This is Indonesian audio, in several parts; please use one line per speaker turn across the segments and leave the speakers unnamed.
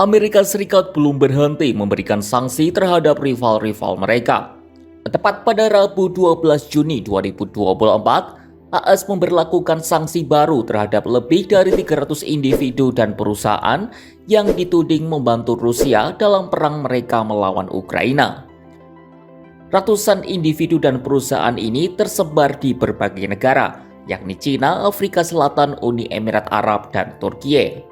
Amerika Serikat belum berhenti memberikan sanksi terhadap rival-rival mereka. Tepat pada Rabu 12 Juni 2024, AS memberlakukan sanksi baru terhadap lebih dari 300 individu dan perusahaan yang dituding membantu Rusia dalam perang mereka melawan Ukraina. Ratusan individu dan perusahaan ini tersebar di berbagai negara, yakni Cina, Afrika Selatan, Uni Emirat Arab, dan Turki.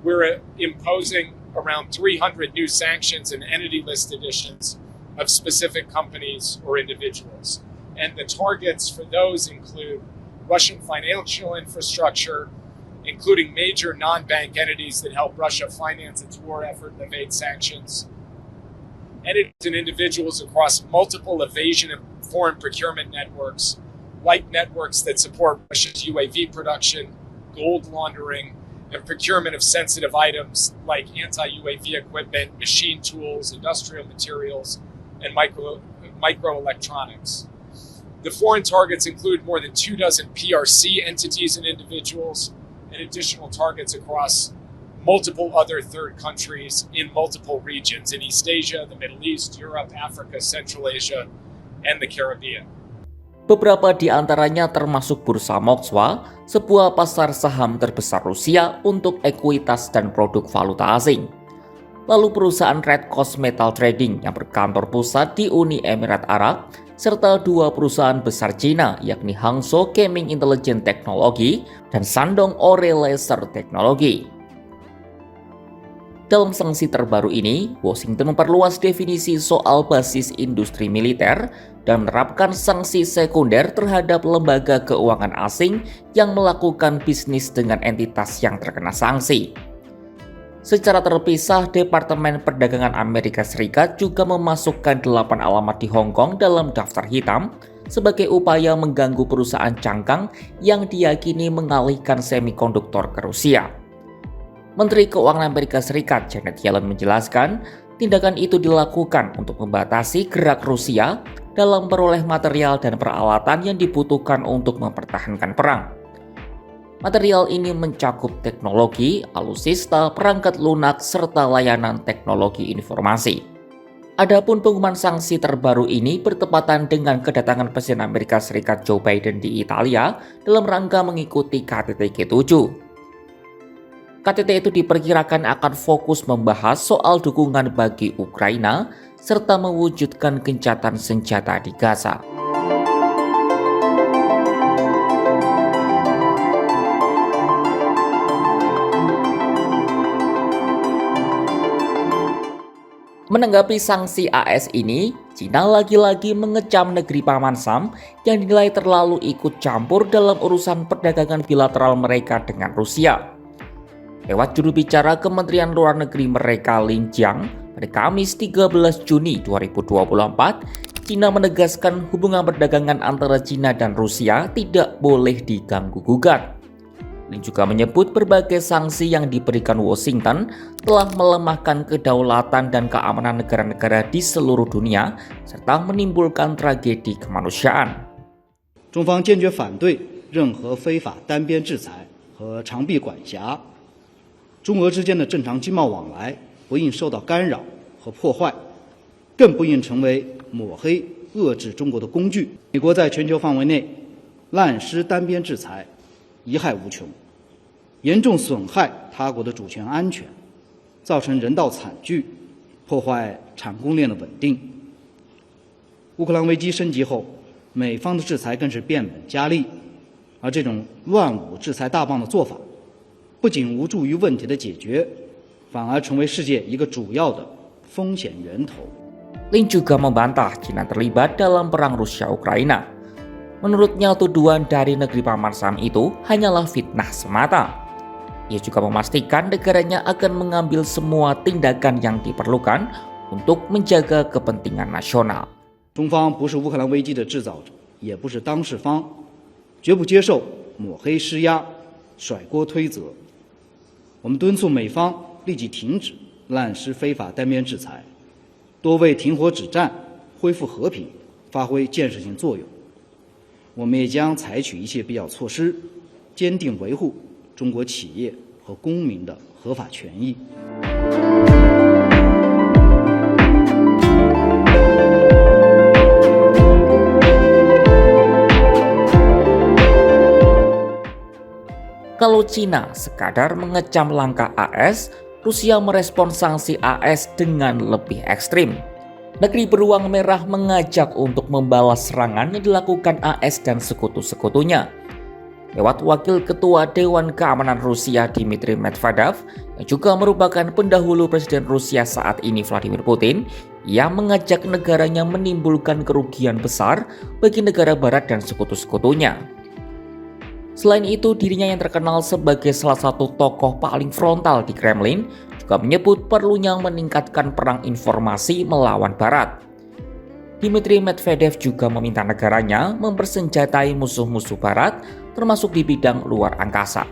We're imposing around 300 new sanctions and entity list additions of specific companies or individuals. And the targets for those include Russian financial infrastructure, including major non-bank entities that help Russia finance its war effort and evade sanctions, entities and individuals across multiple evasion and foreign procurement networks, like networks that support Russia's UAV production, gold laundering, and procurement of sensitive items like anti-UAV equipment, machine tools, industrial materials, and microelectronics. The foreign targets include more than 24 PRC entities and individuals, and additional targets across multiple other third countries in multiple regions in East Asia, the Middle East, Europe, Africa, Central Asia, and the Caribbean.
Beberapa di antaranya termasuk Bursa Moskwa, sebuah pasar saham terbesar Rusia untuk ekuitas dan produk valuta asing. Lalu perusahaan Red Coast Metal Trading yang berkantor pusat di Uni Emirat Arab, serta dua perusahaan besar Cina yakni Hangzhou Cheming Intelligent Technology dan Shandong Aure Laser Technology. Dalam sanksi terbaru ini, Washington memperluas definisi soal basis industri militer dan menerapkan sanksi sekunder terhadap lembaga keuangan asing yang melakukan bisnis dengan entitas yang terkena sanksi. Secara terpisah, Departemen Perdagangan Amerika Serikat juga memasukkan 8 alamat di Hong Kong dalam daftar hitam sebagai upaya mengganggu perusahaan cangkang yang diyakini mengalihkan semikonduktor ke Rusia. Menteri Keuangan Amerika Serikat Janet Yellen menjelaskan, tindakan itu dilakukan untuk membatasi gerak Rusia dalam memperoleh material dan peralatan yang dibutuhkan untuk mempertahankan perang. Material ini mencakup teknologi, alutsista, perangkat lunak, serta layanan teknologi informasi. Adapun pengumuman sanksi terbaru ini bertepatan dengan kedatangan Presiden Amerika Serikat Joe Biden di Italia dalam rangka mengikuti KTT G7. KTT itu diperkirakan akan fokus membahas soal dukungan bagi Ukraina serta mewujudkan gencatan senjata di Gaza. Menanggapi sanksi AS ini, Cina lagi-lagi mengecam negeri Paman Sam yang dinilai terlalu ikut campur dalam urusan perdagangan bilateral mereka dengan Rusia. Lewat juru bicara Kementerian Luar Negeri mereka Lin Jiang, pada Kamis 13 Juni 2024, Cina menegaskan hubungan perdagangan antara Cina dan Rusia tidak boleh diganggu-gugat. Lin juga menyebut berbagai sanksi yang diberikan Washington telah melemahkan kedaulatan dan keamanan negara-negara di seluruh dunia serta menimbulkan tragedi kemanusiaan.
中方坚决反对任何非法单边制裁和长臂管辖。中俄之间的正常经贸往来不应受到干扰和破坏，更不应成为抹黑、遏制中国的工具。美国在全球范围内滥施单边制裁，贻害无穷，严重损害他国的主权安全，造成人道惨剧，破坏产供链的稳定。乌克兰危机升级后，美方的制裁更是变本加厉，而这种乱舞制裁大棒的做法，不仅无助于问题的解决，反而成为世界一个主要的风险源头。
Lin juga membantah Cina terlibat dalam perang Rusia-Ukraina. Menurutnya tuduhan dari negeri Paman Sam itu hanyalah fitnah semata. Ia juga memastikan negaranya akan mengambil semua tindakan yang diperlukan untuk menjaga kepentingan nasional.
中方不是乌克兰危机的制造者，也不是当事方，绝不接受抹黑施压、甩锅推责。我们敦促美方立即停止滥施非法单边制裁，多为停火止战、恢复和平发挥建设性作用。我们也将采取一切必要措施，坚定维护中国企业和公民的合法权益。
Kalau Cina sekadar mengecam langkah AS, Rusia merespon sanksi AS dengan lebih ekstrim. Negeri beruang merah mengajak untuk membalas serangan yang dilakukan AS dan sekutu-sekutunya. Lewat Wakil Ketua Dewan Keamanan Rusia Dmitry Medvedev, yang juga merupakan pendahulu Presiden Rusia saat ini Vladimir Putin, ia mengajak negaranya menimbulkan kerugian besar bagi negara barat dan sekutu-sekutunya. Selain itu, dirinya yang terkenal sebagai salah satu tokoh paling frontal di Kremlin juga menyebut perlunya meningkatkan perang informasi melawan Barat. Dmitry Medvedev juga meminta negaranya mempersenjatai musuh-musuh Barat, termasuk di bidang luar angkasa.